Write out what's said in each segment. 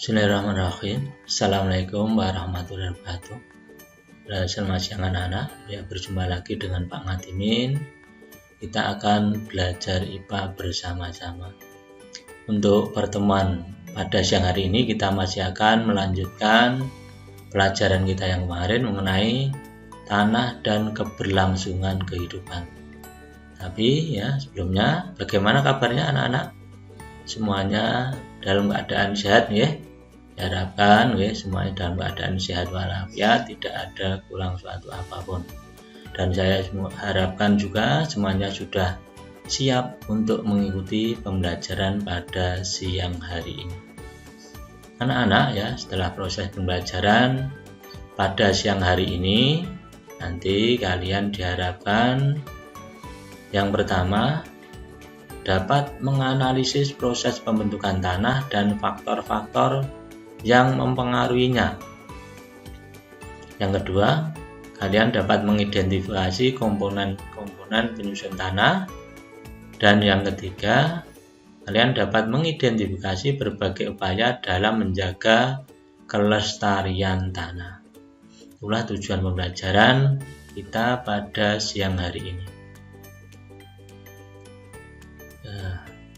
Bismillahirrahmanirrahim. Assalamualaikum warahmatullahi wabarakatuh. Selamat siang anak-anak. Ya, berjumpa lagi dengan Pak Ngadimin. Kita akan belajar IPA bersama-sama. Untuk pertemuan pada siang hari ini kita masih akan melanjutkan pelajaran kita yang kemarin mengenai tanah dan keberlangsungan kehidupan. Tapi ya sebelumnya, bagaimana kabarnya anak-anak? Semuanya dalam keadaan sehat ya? Diharapkan semuanya dalam keadaan sehat walafiat, tidak ada kurang suatu apapun. Dan saya harapkan juga semuanya sudah siap untuk mengikuti pembelajaran pada siang hari ini. Anak-anak ya, setelah proses pembelajaran pada siang hari ini, nanti kalian diharapkan yang pertama dapat menganalisis proses pembentukan tanah dan faktor-faktor yang mempengaruhinya. Yang kedua, kalian dapat mengidentifikasi komponen-komponen penyusun tanah. Dan yang ketiga, kalian dapat mengidentifikasi berbagai upaya dalam menjaga kelestarian tanah. Itulah tujuan pembelajaran kita pada siang hari ini.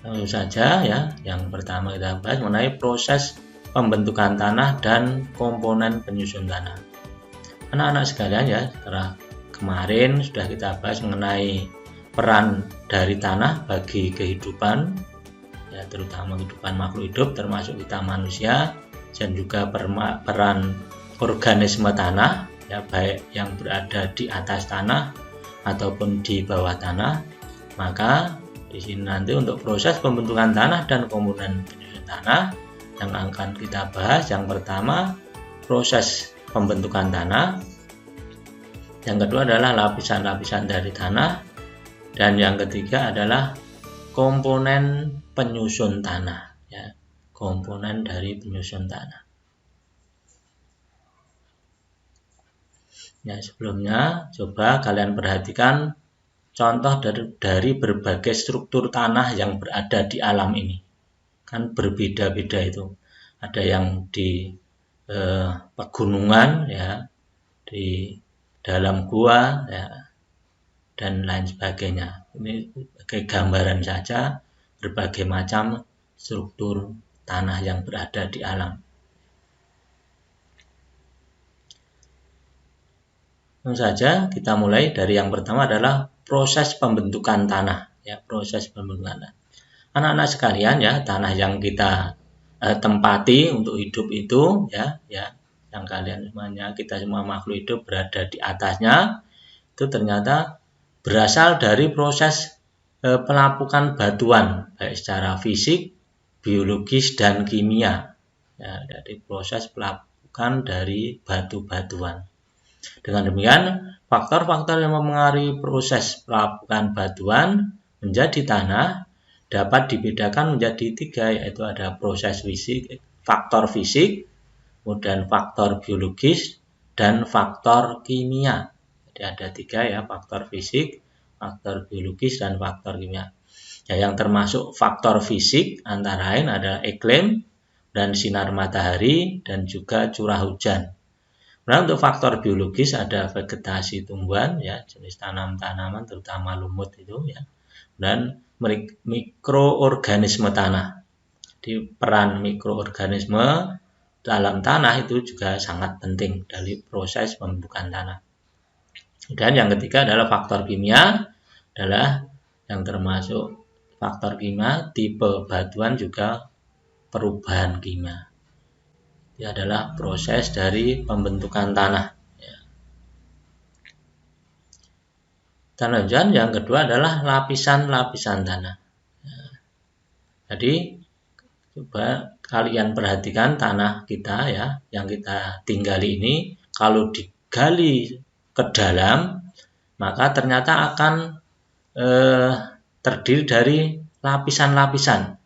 Langsung saja ya, yang pertama kita bahas mengenai proses pembentukan tanah dan komponen penyusun tanah. Anak-anak sekalian ya, setelah kemarin sudah kita bahas mengenai peran dari tanah bagi kehidupan, ya terutama kehidupan makhluk hidup termasuk kita manusia, dan juga peran organisme tanah, ya baik yang berada di atas tanah ataupun di bawah tanah. Maka di sini nanti untuk proses pembentukan tanah dan komponen penyusun tanah yang akan kita bahas, yang pertama proses pembentukan tanah, yang kedua adalah lapisan-lapisan dari tanah, dan yang ketiga adalah komponen penyusun tanah, ya, komponen dari penyusun tanah. Ya, sebelumnya coba kalian perhatikan contoh dari berbagai struktur tanah yang berada di alam ini. Kan berbeda-beda itu, ada yang di pegunungan ya, di dalam gua ya, dan lain sebagainya. Ini sebagai gambaran saja berbagai macam struktur tanah yang berada di alam. Langsung saja kita mulai dari yang pertama adalah proses pembentukan tanah ya, proses pembentukan tanah. Anak-anak sekalian ya, tanah yang kita tempati untuk hidup itu ya, yang kalian semuanya, kita semua makhluk hidup berada di atasnya, itu ternyata berasal dari proses pelapukan batuan, baik secara fisik, biologis dan kimia. Ya, dari proses pelapukan dari batu-batuan. Dengan demikian, faktor-faktor yang mempengaruhi proses pelapukan batuan menjadi tanah dapat dibedakan menjadi tiga, yaitu ada proses fisik, faktor fisik, kemudian faktor biologis, dan faktor kimia. Jadi ada tiga ya, faktor fisik, faktor biologis, dan faktor kimia. Ya, yang termasuk faktor fisik antara lain adalah iklim dan sinar matahari dan juga curah hujan. Nah, untuk faktor biologis ada vegetasi tumbuhan ya, jenis tanaman-tanaman terutama lumut itu ya, dan mikroorganisme tanah. Jadi peran mikroorganisme dalam tanah itu juga sangat penting dari proses pembentukan tanah. Dan yang ketiga adalah faktor kimia, adalah yang termasuk faktor kimia, tipe batuan juga perubahan kimia. Ini adalah proses dari pembentukan tanah. Dan yang kedua adalah lapisan-lapisan tanah. Jadi coba kalian perhatikan tanah kita ya, yang kita tinggali ini, kalau digali ke dalam, maka ternyata akan terdiri dari lapisan-lapisan.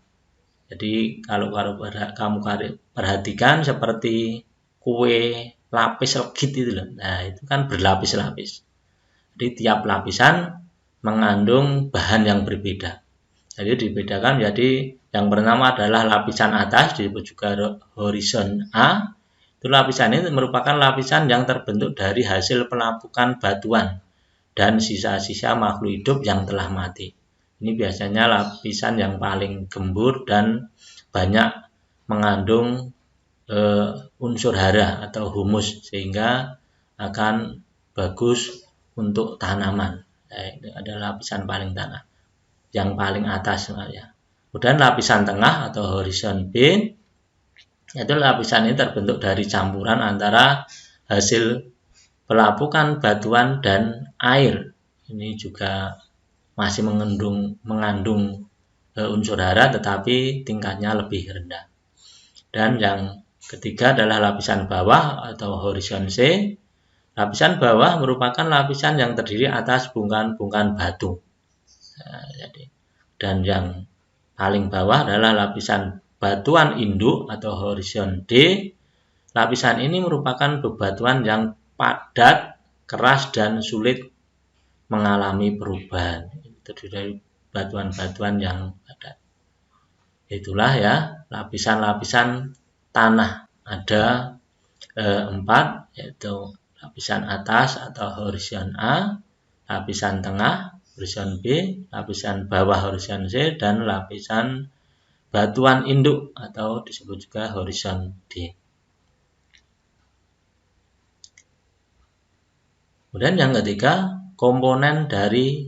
Jadi kalau kamu perhatikan seperti kue lapis legit itu loh. Nah, itu kan berlapis-lapis. Jadi tiap lapisan mengandung bahan yang berbeda. Jadi dibedakan jadi yang pertama adalah lapisan atas, disebut juga horizon A. Itu lapisan ini merupakan lapisan yang terbentuk dari hasil pelapukan batuan dan sisa-sisa makhluk hidup yang telah mati. Ini biasanya lapisan yang paling gembur dan banyak mengandung unsur hara atau humus, sehingga akan bagus untuk tanaman. Ini adalah lapisan paling tanah, yang paling atas sebenarnya. Kemudian lapisan tengah atau horizon B, itu lapisan ini terbentuk dari campuran antara hasil pelapukan batuan dan air. Ini juga masih mengandung unsur hara, tetapi tingkatnya lebih rendah. Dan yang ketiga adalah lapisan bawah atau horizon C. Lapisan bawah merupakan lapisan yang terdiri atas bongkahan-bongkahan batu. Dan yang paling bawah adalah lapisan batuan induk atau horizon D. Lapisan ini merupakan bebatuan yang padat, keras, dan sulit mengalami perubahan. Terdiri dari batuan-batuan yang padat. Itulah ya lapisan-lapisan tanah. Ada 4, yaitu lapisan atas atau horizon A, lapisan tengah horizon B, lapisan bawah horizon C, dan lapisan batuan induk atau disebut juga horizon D. Kemudian yang ketiga, komponen dari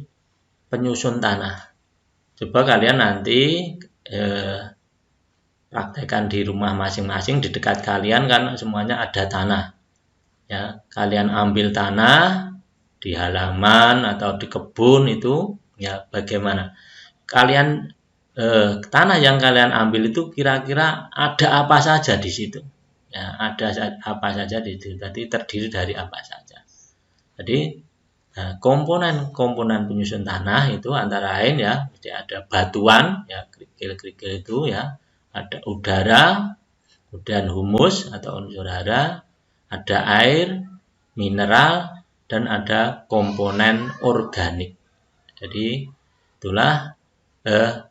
penyusun tanah. Coba kalian nanti praktekkan di rumah masing-masing, di dekat kalian kan semuanya ada tanah. Ya, kalian ambil tanah di halaman atau di kebun itu, ya bagaimana? Kalian tanah yang kalian ambil itu kira-kira ada apa saja di situ? Ya, ada apa saja di situ. Tadi terdiri dari apa saja. Jadi komponen penyusun tanah itu antara lain ya, jadi ada batuan, ya kerikil-kerikil itu ya, ada udara, kemudian humus atau unsur hara, ada air, mineral, dan ada komponen organik. Jadi itulah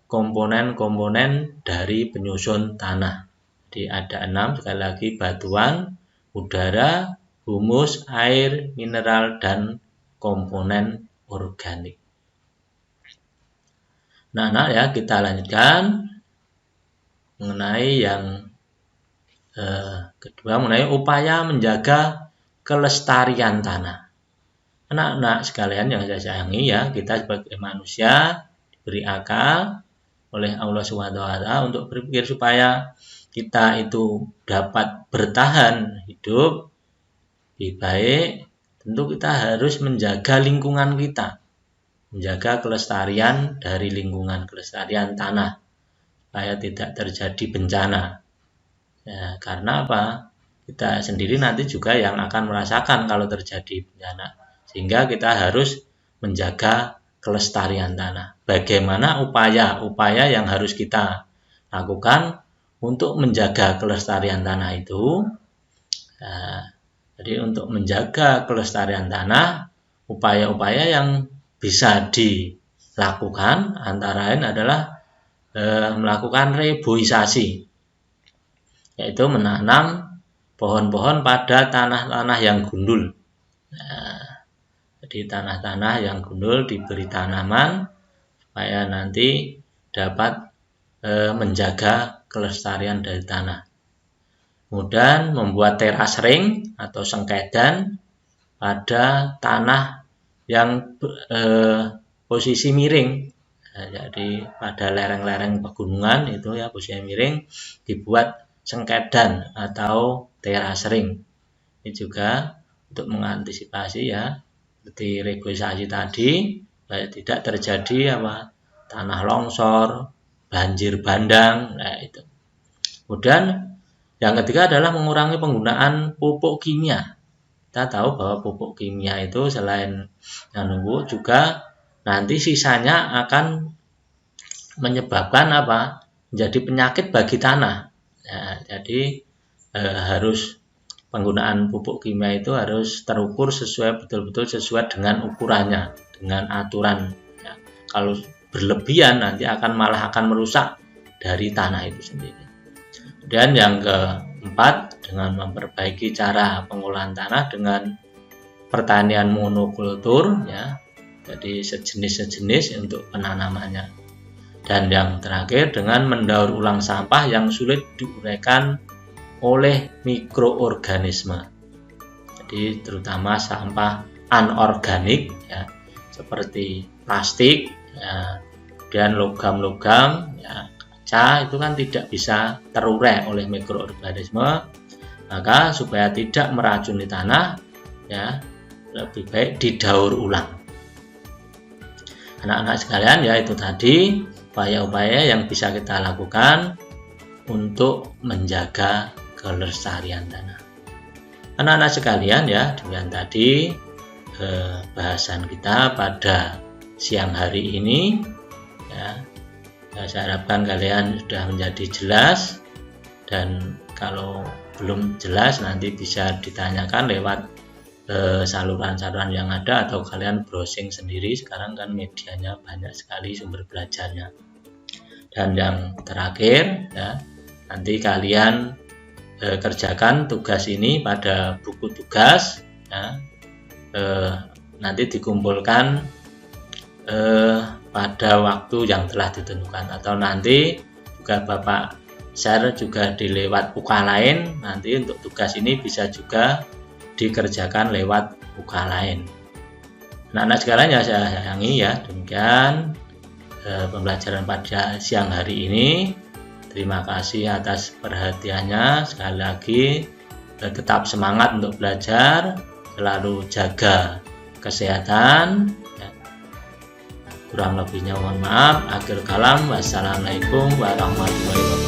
komponen-komponen dari penyusun tanah. Jadi ada 6, sekali lagi, batuan, udara, humus, air, mineral, dan komponen organik. Nah, ya kita lanjutkan mengenai yang kedua, mengenai upaya menjaga kelestarian tanah. Anak-anak sekalian yang saya sayangi ya, kita sebagai manusia diberi akal oleh Allah SWT untuk berpikir supaya kita itu dapat bertahan hidup lebih baik. Tentu kita harus menjaga lingkungan kita, menjaga kelestarian dari lingkungan, kelestarian tanah, supaya tidak terjadi bencana. Ya, karena apa? Kita sendiri nanti juga yang akan merasakan kalau terjadi bencana. Sehingga kita harus menjaga kelestarian tanah. Bagaimana upaya yang harus kita lakukan untuk menjaga kelestarian tanah itu? Nah, jadi untuk menjaga kelestarian tanah, upaya-upaya yang bisa dilakukan antara lain adalah melakukan reboisasi, yaitu menanam pohon-pohon pada tanah-tanah yang gundul. Nah, jadi tanah-tanah yang gundul diberi tanaman supaya nanti dapat menjaga kelestarian dari tanah. Kemudian membuat teras ring atau sengkedan pada tanah yang posisi miring. Nah, jadi pada lereng-lereng pegunungan itu ya posisi miring dibuat sengkedan atau teras ring. Ini juga untuk mengantisipasi ya seperti reboisasi tadi, supaya tidak terjadi tanah longsor, banjir bandang. Nah, itu. Kemudian yang ketiga adalah mengurangi penggunaan pupuk kimia. Kita tahu bahwa pupuk kimia itu selain menunggu juga nanti sisanya akan menyebabkan menjadi penyakit bagi tanah. Ya, jadi harus penggunaan pupuk kimia itu harus terukur betul-betul sesuai dengan ukurannya, dengan aturan. Ya. Kalau berlebihan nanti malah akan merusak dari tanah itu sendiri. Dan yang keempat, dengan memperbaiki cara pengolahan tanah dengan pertanian monokultur, ya, jadi sejenis-sejenis untuk penanamannya. Dan yang terakhir, dengan mendaur ulang sampah yang sulit diuraikan oleh mikroorganisme. Jadi terutama sampah anorganik, ya, seperti plastik, ya, dan logam-logam, ya, kaca itu kan tidak bisa terurai oleh mikroorganisme. Maka supaya tidak meracuni tanah, ya, lebih baik didaur ulang. Anak-anak sekalian, ya, itu tadi upaya-upaya yang bisa kita lakukan untuk menjaga kelestarian tanah. Anak-anak sekalian, ya, demikian tadi bahasan kita pada siang hari ini, ya. Saya harapkan kalian sudah menjadi jelas, dan kalau belum jelas nanti bisa ditanyakan lewat saluran-saluran yang ada, atau kalian browsing sendiri. Sekarang kan medianya banyak sekali sumber belajarnya. Dan yang terakhir, ya, nanti kalian kerjakan tugas ini pada buku tugas, ya, nanti dikumpulkan pada waktu yang telah ditentukan, atau nanti juga Bapak share juga di lewat UK lain. Nanti untuk tugas ini bisa juga dikerjakan lewat UK lain. Anak-anak sekalian yang saya sayangi, ya, demikian pembelajaran pada siang hari ini. Terima kasih atas perhatiannya. Sekali lagi tetap semangat untuk belajar, selalu jaga kesehatan, ya. Kurang lebihnya mohon maaf. Akhir kalam, wassalamualaikum warahmatullahi wabarakatuh.